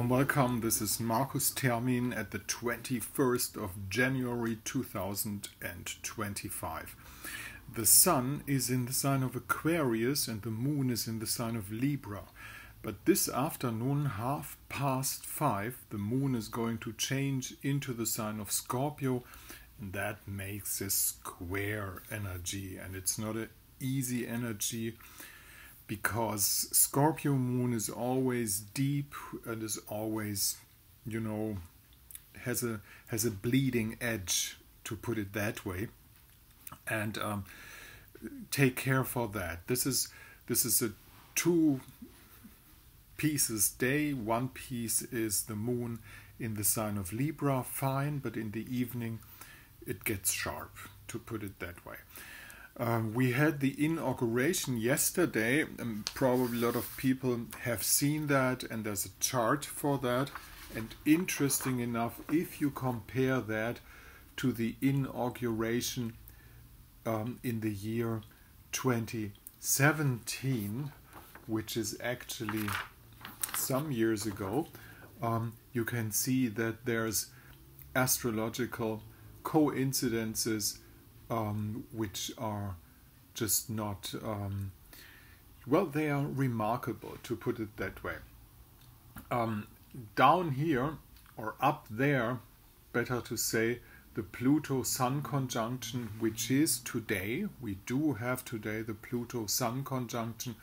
warm welcome. This is Marcus Termin at the 21st of January 2025. The Sun is in the sign of Aquarius and the Moon is in the sign of Libra. But this afternoon, 5:30, the Moon is going to change into the sign of Scorpio, and that makes a square energy. And it's not an easy energy, because Scorpio Moon is always deep and is always, has a bleeding edge, to put it that way. And take care for that. This is a 2 pieces day. One piece is the Moon in the sign of Libra, fine, but in the evening it gets sharp, to put it that way. We had the inauguration yesterday, and probably a lot of people have seen that, and there's a chart for that. And interesting enough, if you compare that to the inauguration in the year 2017, which is actually some years ago, you can see that there's astrological coincidences which are just not, they are remarkable, to put it that way. Down here, or up there, better to say, the Pluto-Sun conjunction, which is today. We do have today the Pluto-Sun conjunction.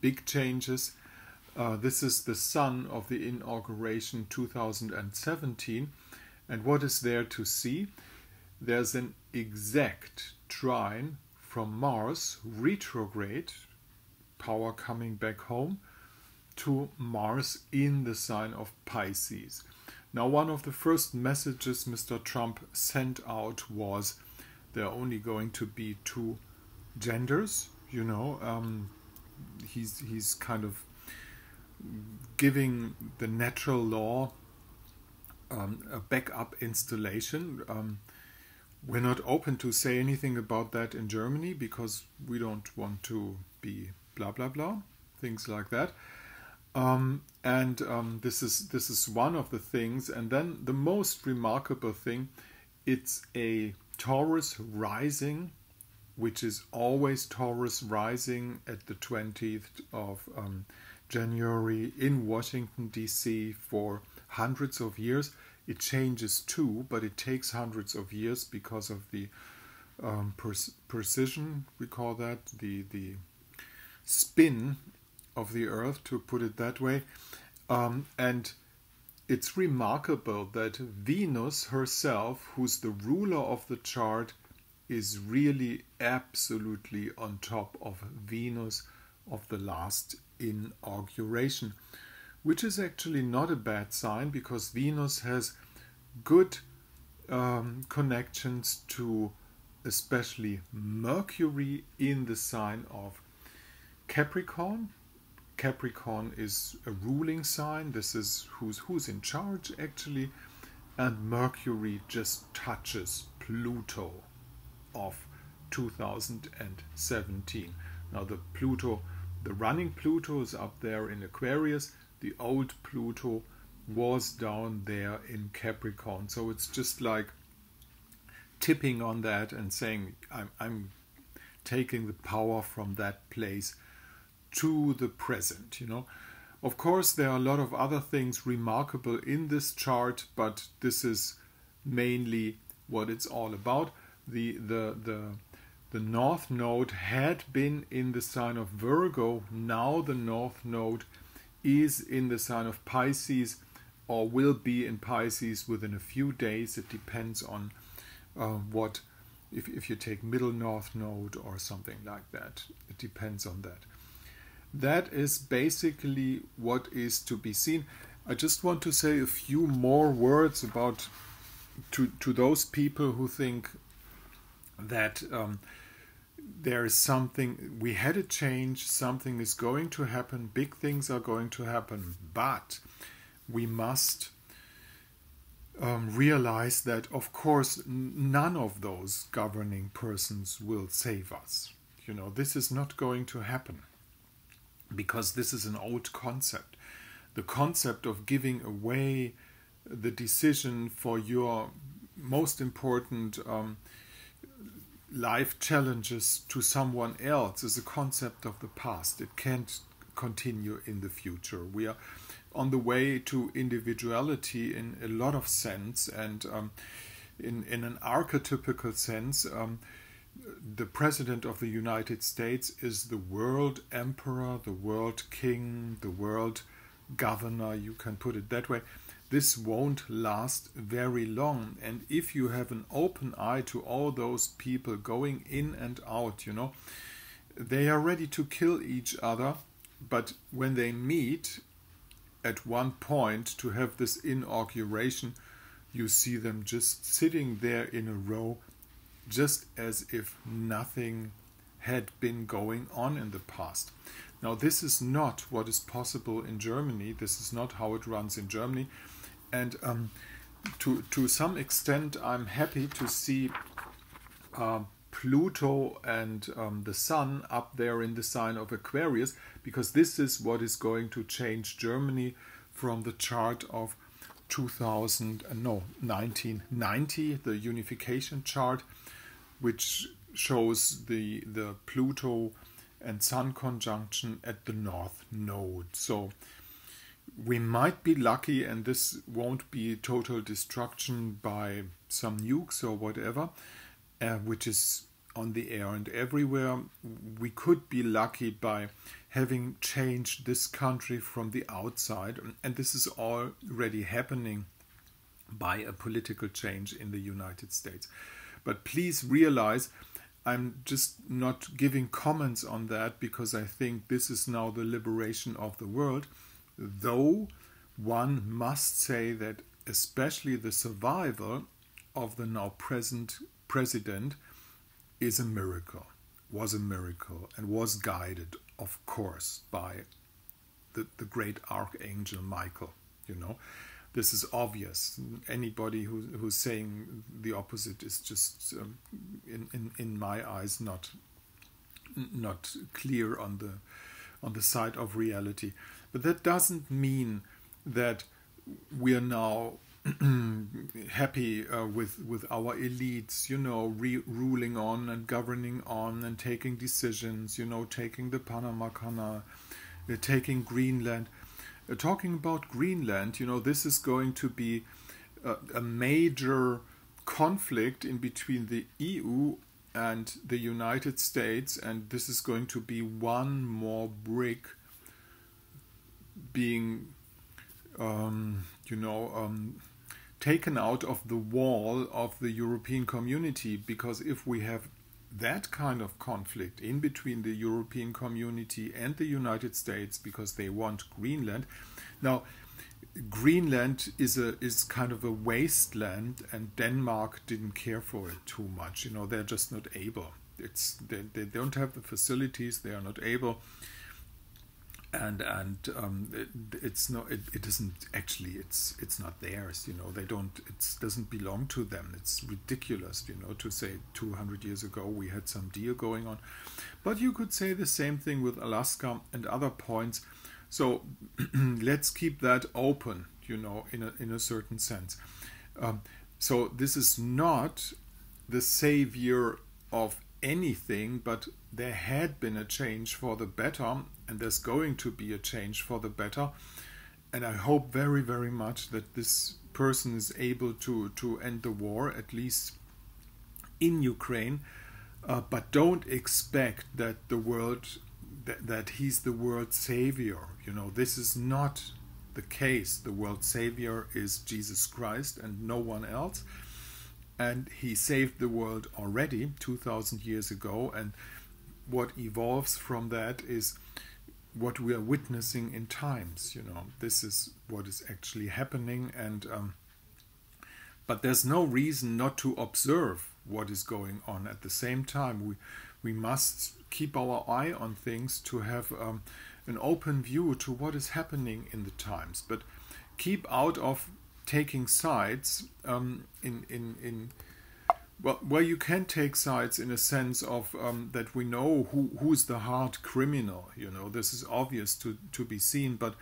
Big changes. This is the Sun of the inauguration 2017. And what is there to see? There's an exact trine from Mars, retrograde, power coming back home, to Mars in the sign of Pisces. Now, one of the first messages Mr. Trump sent out was there are only going to be 2 genders. He's kind of giving the natural law a backup installation. We're not open to say anything about that in Germany, because we don't want to be blah blah blah, things like that. This is one of the things. And then the most remarkable thing, it's a Taurus rising, which is always Taurus rising at the 20th of January in Washington, D.C. for hundreds of years. It changes too, but it takes hundreds of years because of the precision, we call that, the spin of the Earth, to put it that way. And it's remarkable that Venus herself, who's the ruler of the chart, is really absolutely on top of Venus of the last inauguration, which is actually not a bad sign, because Venus has good connections to especially Mercury in the sign of Capricorn. Capricorn is a ruling sign. This is who's in charge, actually. And Mercury just touches Pluto of 2017. Now the running Pluto is up there in Aquarius. The old Pluto was down there in Capricorn. So it's just like tipping on that and saying, I'm taking the power from that place to the present. Of course, there are a lot of other things remarkable in this chart, but this is mainly what it's all about. The North Node had been in the sign of Virgo. Now the North Node is in the sign of Pisces, or will be in Pisces within a few days. It depends on if you take middle North Node or something like that. It depends on that. That is basically what is to be seen. I just want to say a few more words about to those people who think that there is something, we had a change, something is going to happen, big things are going to happen, but we must realize that, of course, none of those governing persons will save us. This is not going to happen, because this is an old concept. the concept of giving away the decision for your most important life challenges to someone else is a concept of the past. It can't continue in the future. We are on the way to individuality in a lot of sense, and in an archetypical sense, the President of the United States is the world emperor, the world king, the world governor, you can put it that way. This won't last very long. And if you have an open eye to all those people going in and out, you know, they are ready to kill each other. But when they meet at one point to have this inauguration, you see them just sitting there in a row, just as if nothing had been going on in the past. Now, this is not what is possible in Germany. This is not how it runs in Germany. And to some extent, I'm happy to see Pluto and the Sun up there in the sign of Aquarius, because this is what is going to change Germany from the chart of 1990, the unification chart, which shows the Pluto and Sun conjunction at the North Node. So we might be lucky, and this won't be total destruction by some nukes or whatever, which is on the air and everywhere. We could be lucky by having changed this country from the outside, and this is already happening by a political change in the United States. But please realize, I'm just not giving comments on that because I think this is now the liberation of the world, though one must say that especially the survival of the now present president is a miracle, was a miracle, and was guided, of course, by the great Archangel Michael. You know, this is obvious. Anybody who's saying the opposite is just, in my eyes, not clear on the side of reality. But that doesn't mean that we are now happy with our elites, you know, ruling on and governing on and taking decisions, you know, taking the Panama Canal, taking Greenland. Talking about Greenland, you know, this is going to be a major conflict in between the EU and the United States, and this is going to be one more brick being, taken out of the wall of the European community, because if we have that kind of conflict in between the European community and the United States because they want Greenland. Now, Greenland is kind of a wasteland, and Denmark didn't care for it too much. You know, they're just not able. They don't have the facilities. They are not able. And it's not. It isn't actually. It's not theirs. You know, they don't. It doesn't belong to them. It's ridiculous. You know, to say 200 years ago we had some deal going on, but you could say the same thing with Alaska and other points. So let's keep that open. You know, in a certain sense. So this is not the savior of anything, but there had been a change for the better, and there's going to be a change for the better, and I hope very, very much that this person is able to end the war, at least in Ukraine, but don't expect that the world that he's the world savior. You know, this is not the case. The world savior is Jesus Christ and no one else. And he saved the world already 2,000 years ago, and what evolves from that is what we are witnessing in times. You know, this is what is actually happening, and but there's no reason not to observe what is going on. At the same time, we must keep our eye on things to have an open view to what is happening in the times, but keep out of taking sides where you can take sides in a sense of that we know who's the hard criminal. You know, this is obvious to be seen, but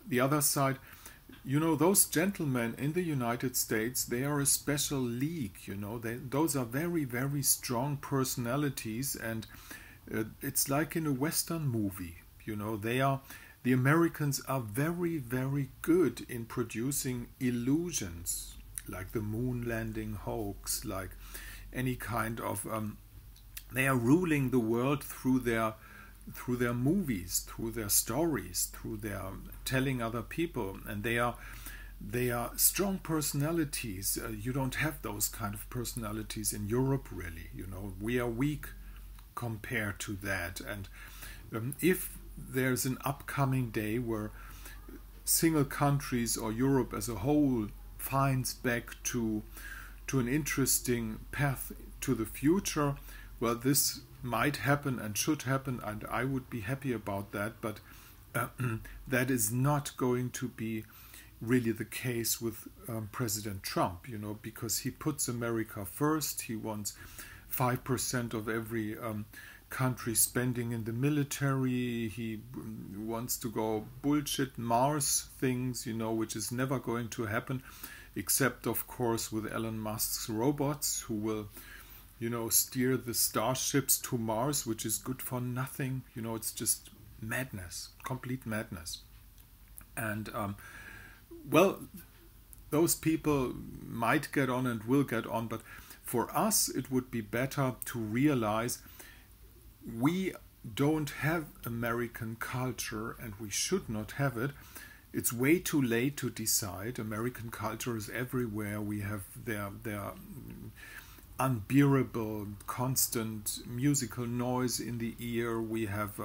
the other side, you know, those gentlemen in the United States, they are a special league, you know. Those are very, very strong personalities, and it's like in a Western movie, you know. The Americans are very, very good in producing illusions, like the moon landing hoax, like any kind of... they are ruling the world through their movies, through their stories, through their telling other people, and they are strong personalities. You don't have those kind of personalities in Europe, really. You know, we are weak compared to that. And if there's an upcoming day where single countries or Europe as a whole finds back to an interesting path to the future, well, this might happen and should happen, and I would be happy about that, but that is not going to be really the case with President Trump, you know, because he puts America first. He wants 5% of every country spending in the military. He wants to go bullshit Mars things, you know, which is never going to happen, except, of course, with Elon Musk's robots, who will, you know, steer the starships to Mars, which is good for nothing. You know, it's just madness, complete madness. And, well, those people might get on and will get on, but for us it would be better to realize we don't have American culture, and we should not have it. It's way too late to decide. American culture is everywhere. We have their unbearable, constant musical noise in the ear. We have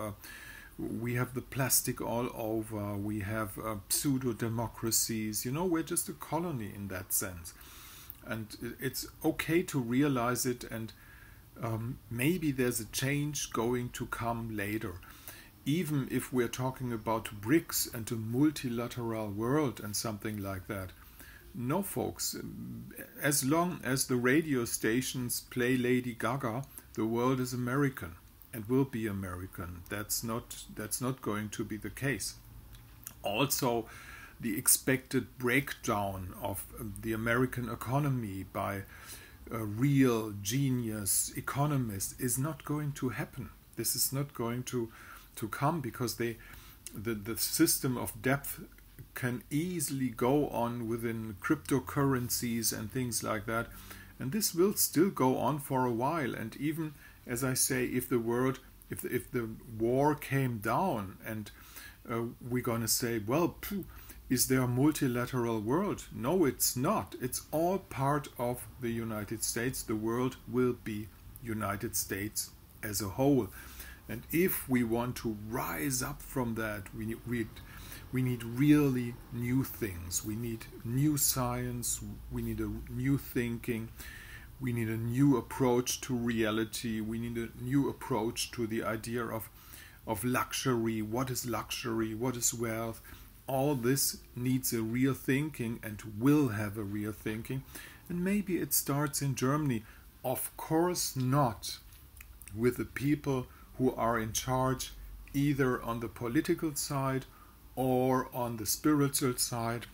the plastic all over. We have pseudo democracies. You know, we're just a colony in that sense, and it's okay to realize it. And maybe there's a change going to come later, even if we're talking about BRICS and a multilateral world and something like that. No, folks, as long as the radio stations play Lady Gaga, the world is American and will be American. That's not going to be the case. Also, the expected breakdown of the American economy by a real genius economist is not going to happen. This is not going to come, because the system of depth can easily go on within cryptocurrencies and things like that, and this will still go on for a while. And even, as I say, if the war came down, and we're gonna say, well, is there a multilateral world? No, it's not. It's all part of the United States. The world will be United States as a whole, and if we want to rise up from that, we need really new things. We need new science. We need a new thinking. We need a new approach to reality. We need a new approach to the idea of luxury. What is luxury? What is wealth? All this needs a real thinking, and will have a real thinking. And maybe it starts in Germany. Of course not with the people who are in charge, either on the political side or on the spiritual side,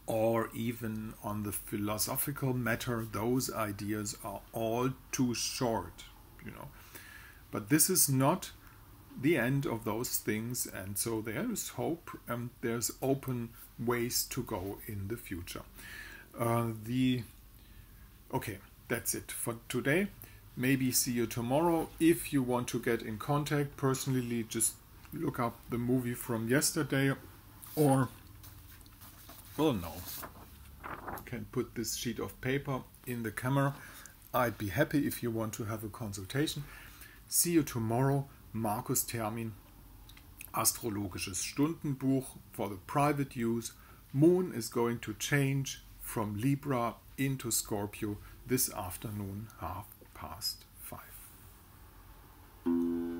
or even on the philosophical matter. Those ideas are all too short, you know. But this is not the end of those things, and so there is hope, and there's open ways to go in the future. Okay, that's it for today. Maybe see you tomorrow. If you want to get in contact personally, just look up the movie from yesterday, or, well, no, I can put this sheet of paper in the camera. I'd be happy if you want to have a consultation. See you tomorrow. Markus Termin, Astrologisches Stundenbuch for the private use. Moon is going to change from Libra into Scorpio this afternoon, 5:30.